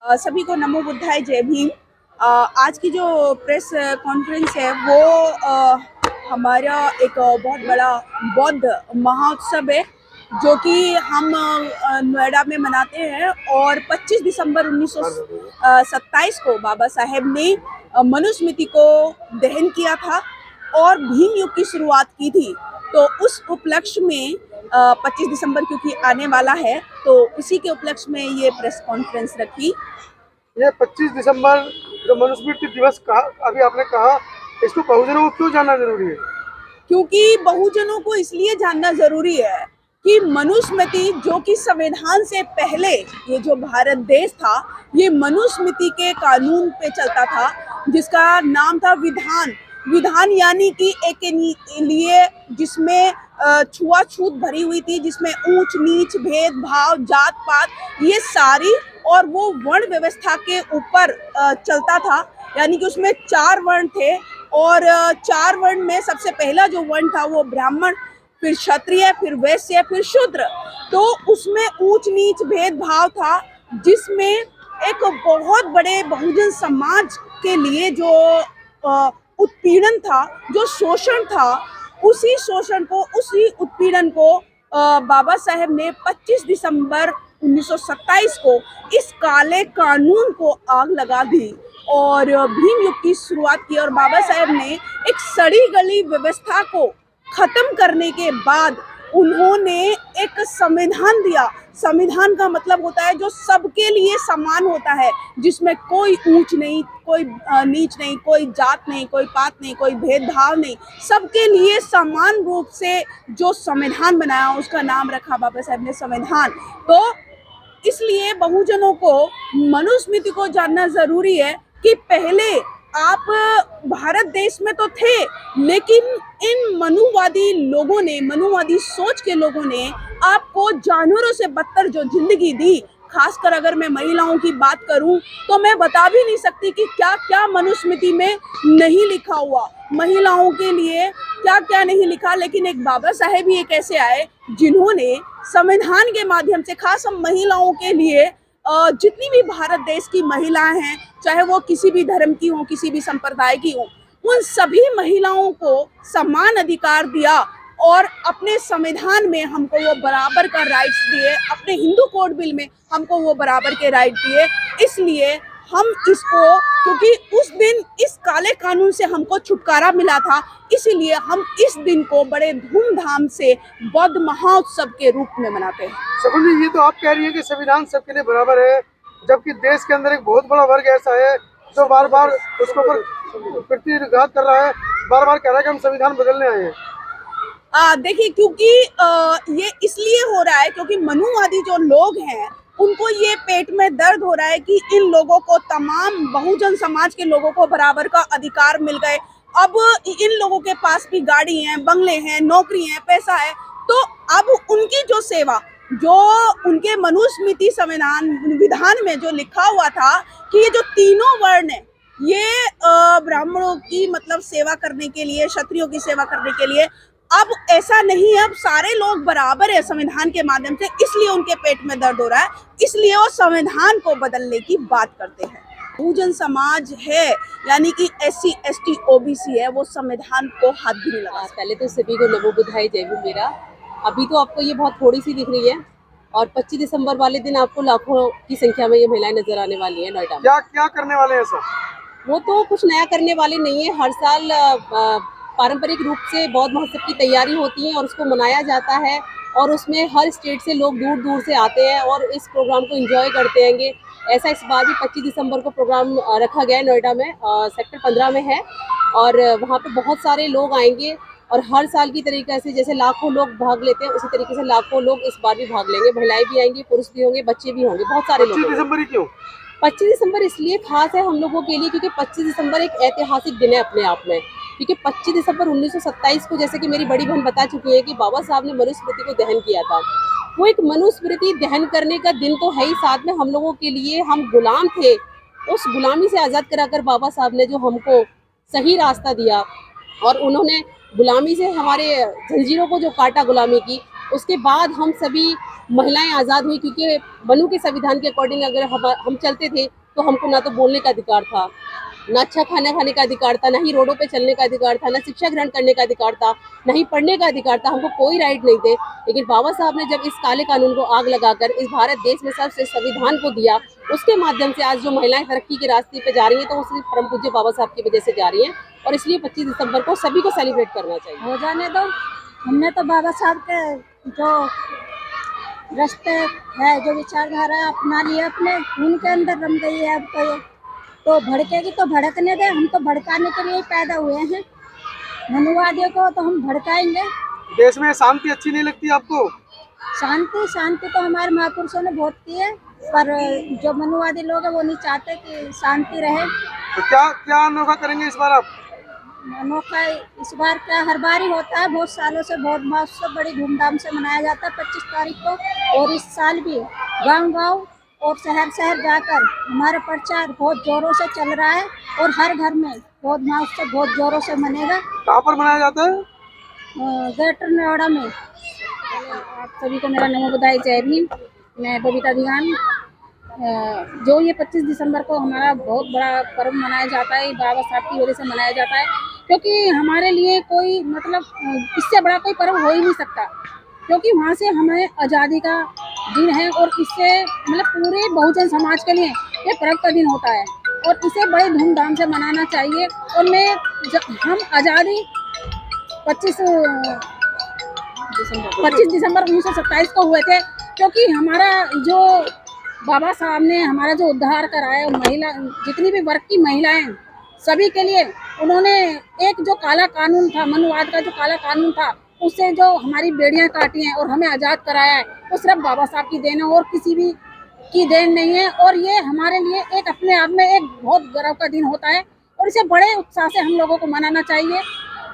सभी को नमो बुद्धाय, जय भीम। आज की जो प्रेस कॉन्फ्रेंस है वो हमारा एक बहुत बड़ा बौद्ध महोत्सव है जो कि हम नोएडा में मनाते हैं। और 25 दिसंबर 1927 को बाबा साहेब ने मनुस्मृति को दहन किया था और भीम युग की शुरुआत की थी। तो उस उपलक्ष्य में 25 दिसंबर क्योंकि आने वाला है तो उसी के उपलक्ष्य में ये प्रेस कॉन्फ्रेंस रखी। ये 25 दिसंबर जो मनुस्मृति दिवस कहा, अभी आपने कहा, इसको बहुजनों को क्यों जानना जरूरी है? क्योंकि बहुजनों को इसलिए जानना जरूरी है कि मनुस्मृति जो कि संविधान से पहले ये जो भारत देश था ये मनुस्मृति के कानून पे चलता था जिसका नाम था विधान। विधान यानी कि एक लिए जिसमें छुआछूत भरी हुई थी, जिसमें ऊंच नीच भेदभाव जात पात ये सारी और वो वर्ण व्यवस्था के ऊपर चलता था। यानी कि उसमें 4 वर्ण थे और 4 वर्ण में सबसे पहला जो वर्ण था वो ब्राह्मण, फिर क्षत्रिय, फिर वैश्य, फिर शूद्र। तो उसमें ऊंच नीच भेदभाव था जिसमें एक बहुत बड़े बहुजन समाज के लिए जो उत्पीड़न था, जो शोषण था, उसी शोषण को, उसी उत्पीड़न को बाबा साहेब ने 25 दिसंबर 1927 को इस काले कानून को आग लगा दी और भीम युग की शुरुआत की। और बाबा साहेब ने एक सड़ी गली व्यवस्था को खत्म करने के बाद उन्होंने एक संविधान दिया। संविधान का मतलब होता है जो सबके लिए समान होता है, जिसमें कोई ऊंच नहीं, कोई नीच नहीं, कोई जात नहीं, कोई पात नहीं, कोई भेदभाव नहीं, सबके लिए समान रूप से जो संविधान बनाया उसका नाम रखा बाबा साहेब ने संविधान। तो इसलिए बहुजनों को मनुस्मृति को जानना जरूरी है कि पहले आप भारत देश में तो थे लेकिन इन मनुवादी लोगों ने, मनुवादी सोच के लोगों ने आपको जानवरों से बदतर जो जिंदगी दी। खासकर अगर मैं महिलाओं की बात करूं तो मैं बता भी नहीं सकती कि क्या क्या मनुस्मृति में नहीं लिखा हुआ, महिलाओं के लिए क्या क्या नहीं लिखा। लेकिन एक बाबा साहेब ही एक ऐसे आए जिन्होंने संविधान के माध्यम से खास हम महिलाओं के लिए जितनी भी भारत देश की महिलाएं हैं, चाहे वो किसी भी धर्म की हो, किसी भी संप्रदाय की हो, उन सभी महिलाओं को समान अधिकार दिया और अपने संविधान में हमको वो बराबर का राइट्स दिए, अपने हिंदू कोड बिल में हमको वो बराबर के राइट दिए। इसलिए हम इसको, क्योंकि उस दिन इस काले कानून से हमको छुटकारा मिला था, इसीलिए हम इस दिन को बड़े धूमधाम से बौद्ध महोत्सव के रूप में मनाते हैं। सपन जी, ये तो आप कह रही है कि संविधान सबके लिए बराबर है, जबकि देश के अंदर एक बहुत बड़ा वर्ग ऐसा है जो बार बार उसके ऊपर प्रतिघात कर रहा है, बार बार कह रहा है कि हम संविधान बदलने आए हैं। देखिए, क्योंकि ये इसलिए हो रहा है क्योंकि मनुवादी जो लोग हैं उनको ये पेट में दर्द हो रहा है कि इन लोगों को, तमाम बहुजन समाज के लोगों को बराबर का अधिकार मिल गए। अब इन लोगों के पास भी गाड़ी हैं, बंगले हैं, नौकरी है, पैसा है, तो अब उनकी जो सेवा, जो उनके मनुस्मृति संविधान विधान में जो लिखा हुआ था कि ये जो तीनों वर्ण है ये ब्राह्मणों की मतलब सेवा करने के लिए, क्षत्रियों की सेवा करने के लिए, अब ऐसा नहीं है। अब सारे लोग बराबर है संविधान के माध्यम से, इसलिए उनके पेट में दर्द हो रहा है, इसलिए वो संविधान को बदलने की बात करते हैं। बहुजन समाज है यानी कि SC ST OBC है, वो संविधान को हाथ भी नहीं लगा। पहले तो सभी को नमो बुद्धाय, जय भीम। मेरा अभी तो आपको ये बहुत थोड़ी सी दिख रही है और 25 दिसंबर वाले दिन आपको लाखों की संख्या में ये महिलाएं नजर आने वाली है नोएडा में। क्या क्या करने वाले हैं सर? वो तो कुछ नया करने वाले नहीं है। हर साल पारंपरिक रूप से बौद्ध महोत्सव की तैयारी होती है और उसको मनाया जाता है और उसमें हर स्टेट से लोग दूर दूर से आते हैं और इस प्रोग्राम को एंजॉय करते हैंगे। ऐसा इस बार भी 25 दिसंबर को प्रोग्राम रखा गया है नोएडा में, सेक्टर 15 में है और वहाँ पे बहुत सारे लोग आएंगे और हर साल की तरीके से जैसे लाखों लोग भाग लेते हैं उसी तरीके से लाखों लोग इस बार भी भाग लेंगे। महिलाएं भी आएंगी, पुरुष भी होंगे, बच्चे भी होंगे, बहुत सारे लोग। 25 दिसंबर ही क्यों? 25 दिसंबर इसलिए खास है हम लोगों के लिए क्योंकि 25 दिसंबर एक ऐतिहासिक दिन है अपने आप में। क्योंकि 25 दिसंबर 1927 को, जैसे कि मेरी बड़ी बहन बता चुकी है, कि बाबा साहब ने मनुस्मृति को दहन किया था। वो एक मनुस्मृति दहन करने का दिन तो है ही, साथ में हम लोगों के लिए, हम गुलाम थे, उस गुलामी से आज़ाद कराकर बाबा साहब ने जो हमको सही रास्ता दिया और उन्होंने गुलामी से हमारे जंजीरों को जो काटा गुलामी की, उसके बाद हम सभी महिलाएं आज़ाद हुई, क्योंकि बनु के संविधान के अकॉर्डिंग अगर हम चलते थे तो हमको ना तो बोलने का अधिकार था, ना अच्छा खाना खाने का अधिकार था, ना ही रोडों पे चलने का अधिकार था, ना शिक्षा ग्रहण करने का अधिकार था, ना ही पढ़ने का अधिकार था, हमको कोई राइट नहीं थे। लेकिन बाबा साहब ने जब इस काले कानून को आग लगाकर इस भारत देश में सबसे संविधान को दिया, उसके माध्यम से आज जो महिलाएं तरक्की के रास्ते पे जा रही हैं तो वो सिर्फ परम पूज्य बाबा साहब की वजह से जा रही हैं, और इसलिए 25 दिसंबर को सभी को सेलिब्रेट करना चाहिए। हो जाने दो। हमने तो बाबा साहब के जो रास्ते है, जो विचारधारा है, अपना लिया, अपने उनके अंदर रम गई है। अब तो भड़केगी तो भड़कने दे, हम तो भड़काने के लिए ही पैदा हुए हैं। मनुवादियों को तो हम भड़काएंगे। देश में शांति अच्छी नहीं लगती आपको? शांति तो हमारे महापुरुषों ने बहुत की है, पर जो मनुवादी लोग हैं वो नहीं चाहते कि शांति रहे। तो क्या अनोखा करेंगे इस बार आप? अनोखा इस बार क्या, हर बार ही होता है, बहुत सालों से बहुत महोत्सव बड़ी धूमधाम से मनाया जाता है 25 तारीख को। और इस साल भी गांव-गांव और शहर जाकर हमारा प्रचार बहुत जोरों से चल रहा है, और हर घर में बहुत महोत्सव बहुत जोरों से मनेगा। कहाँ पर मनाया जाता है? ग्रेटर नोएडा में। आप सभी को मेरा नमो बुद्धाय, जय भीम। मैं बबीता दीवान। जो ये 25 दिसंबर को हमारा बहुत बड़ा पर्व मनाया जाता है, बाबा साहब की वजह से मनाया जाता है, क्योंकि हमारे लिए कोई मतलब इससे बड़ा कोई पर्व हो ही नहीं सकता, क्योंकि वहाँ से हमें आज़ादी का दिन है, और इससे मतलब पूरे बहुजन समाज के लिए ये पर्व का दिन होता है, और इसे बड़े धूमधाम से मनाना चाहिए। और हम आज़ादी 25 दिसंबर 1927 को हुए थे, क्योंकि हमारा जो बाबा साहब ने हमारा जो उद्धार कराया, महिला जितनी भी वर्ग की महिलाएं सभी के लिए उन्होंने एक जो काला कानून था, मनुवाद का जो काला कानून था, उससे जो हमारी बेड़ियां काटी हैं और हमें आज़ाद कराया है, वो सिर्फ बाबा साहब की देन है और किसी भी की देन नहीं है। और ये हमारे लिए एक अपने आप में एक बहुत गर्व का दिन होता है, और इसे बड़े उत्साह से हम लोगों को मनाना चाहिए,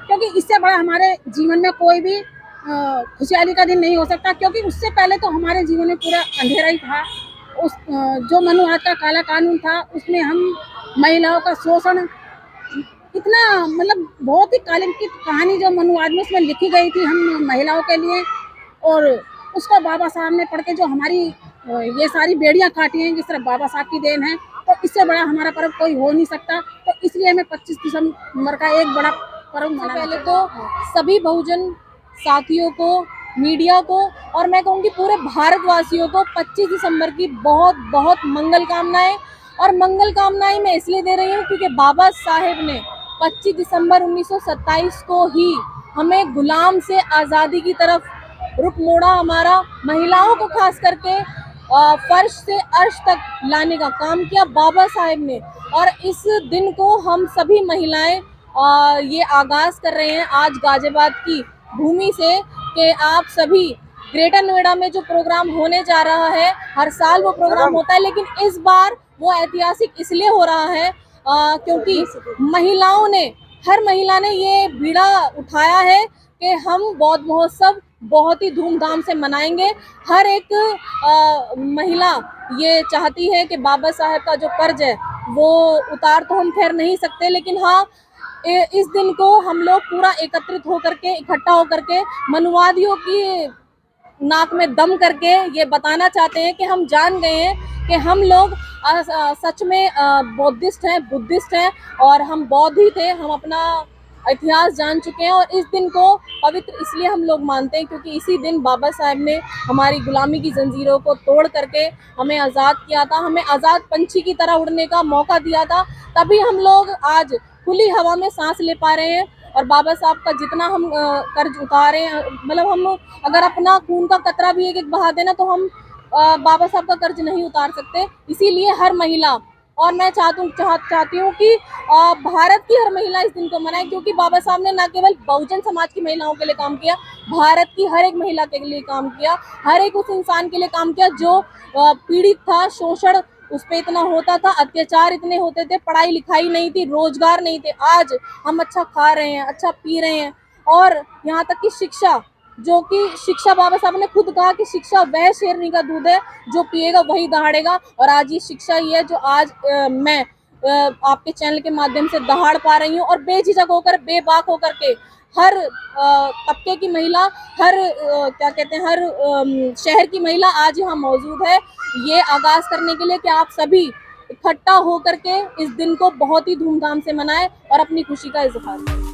क्योंकि इससे बड़ा हमारे जीवन में कोई भी खुशहाली का दिन नहीं हो सकता। क्योंकि उससे पहले तो हमारे जीवन में पूरा अंधेरा ही था। उस जो मनुवाद का काला कानून था, उसमें हम महिलाओं का शोषण, इतना मतलब बहुत ही कालिंकित कहानी जो मनुवाद में उसमें लिखी गई थी हम महिलाओं के लिए, और उसको बाबा साहब ने पढ़ के जो हमारी ये सारी बेड़ियां काटी हैं, ये सिर्फ बाबा साहब की देन है। तो इससे बड़ा हमारा पर्व कोई हो नहीं सकता। तो इसलिए हमें 25 दिसंबर का एक बड़ा पर्व मनाना। पहले तो सभी बहुजन साथियों को, मीडिया को, और मैं कहूँगी पूरे भारतवासियों को 25 दिसंबर की बहुत बहुत मंगल कामनाएं। और मंगल कामनाएं मैं इसलिए दे रही हूँ क्योंकि बाबा साहेब ने 25 दिसंबर 1927 को ही हमें गुलाम से आज़ादी की तरफ रुख मोड़ा। हमारा महिलाओं को खास करके फर्श से अर्श तक लाने का काम किया बाबा साहेब ने। और इस दिन को हम सभी महिलाएं ये आगाज़ कर रहे हैं आज गाजियाबाद की भूमि से, कि आप सभी ग्रेटर नोएडा में जो प्रोग्राम होने जा रहा है, हर साल वो प्रोग्राम होता है, लेकिन इस बार वो ऐतिहासिक इसलिए हो रहा है क्योंकि महिलाओं ने, हर महिला ने ये बीड़ा उठाया है कि हम बौद्ध महोत्सव बहुत ही धूमधाम से मनाएंगे। हर एक महिला ये चाहती है कि बाबा साहेब का जो कर्ज है वो उतार तो हम खैर नहीं सकते, लेकिन हाँ इस दिन को हम लोग पूरा एकत्रित होकर के, इकट्ठा होकर के मनुवादियों की नाक में दम करके ये बताना चाहते हैं कि हम जान गए हैं कि हम लोग सच में बौद्धिस्ट हैं, बुद्धिस्ट हैं, और हम बौद्ध ही थे। हम अपना इतिहास जान चुके हैं, और इस दिन को पवित्र इसलिए हम लोग मानते हैं क्योंकि इसी दिन बाबा साहब ने हमारी गुलामी की जंजीरों को तोड़ करके हमें आज़ाद किया था, हमें आज़ाद पंछी की तरह उड़ने का मौका दिया था। तभी हम लोग आज खुली हवा में सांस ले पा रहे हैं। और बाबा साहब का जितना हम कर्ज उतारे हैं, मतलब हम अगर अपना खून का कतरा भी एक एक बहा देना तो हम बाबा साहब का कर्ज नहीं उतार सकते। इसीलिए हर महिला, और मैं चाहती हूँ कि भारत की हर महिला इस दिन को मनाए, क्योंकि बाबा साहब ने न केवल बहुजन समाज की महिलाओं के लिए काम किया, भारत की हर एक महिला के लिए काम किया, हर एक उस इंसान के लिए काम किया जो पीड़ित था, शोषण उस पर इतना होता था, अत्याचार इतने होते थे, पढ़ाई लिखाई नहीं थी, रोजगार नहीं थे। आज हम अच्छा खा रहे हैं, अच्छा पी रहे हैं, और यहाँ तक कि शिक्षा, जो कि शिक्षा बाबा साहब ने खुद कहा कि शिक्षा वह शेरनी का दूध है जो पिएगा वही दहाड़ेगा। और आज ये शिक्षा ही है जो आज मैं आपके चैनल के माध्यम से दहाड़ पा रही हूँ, और बेझिझक होकर, बेबाक होकर के हर तबके की महिला, हर क्या कहते हैं, हर शहर की महिला आज यहाँ मौजूद है ये आगाज करने के लिए कि आप सभी इकट्ठा होकर के इस दिन को बहुत ही धूमधाम से मनाएं और अपनी खुशी का इजहार करें।